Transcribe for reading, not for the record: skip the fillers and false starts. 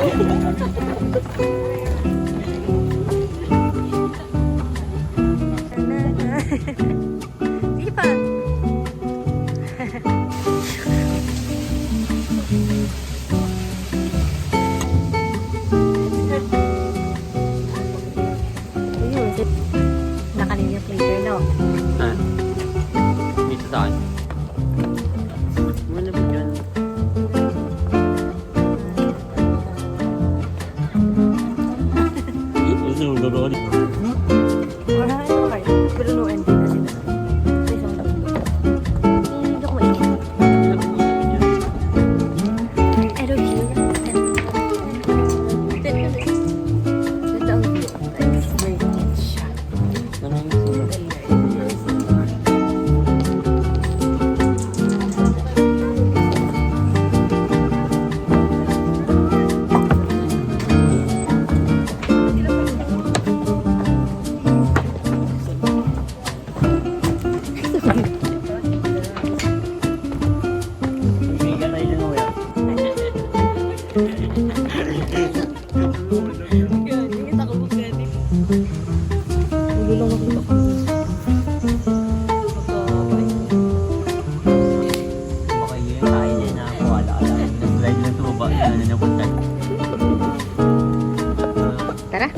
Sige pa. Ayun, nakanin yung flicker, no? Ah. Dito sa akin. Ano ba dyan? Ano yung gagawin? Wala na ito kayo. Pero no ending kasi na. Ay, isang lang. Hindi ako maingin. Pero here, ganda ang view. It's very good siya. Nilulong ako ito. Baka yun yung kain niya na ako. Ala-ala. Nag-slide lang sa baba. Ano na punta. Tara.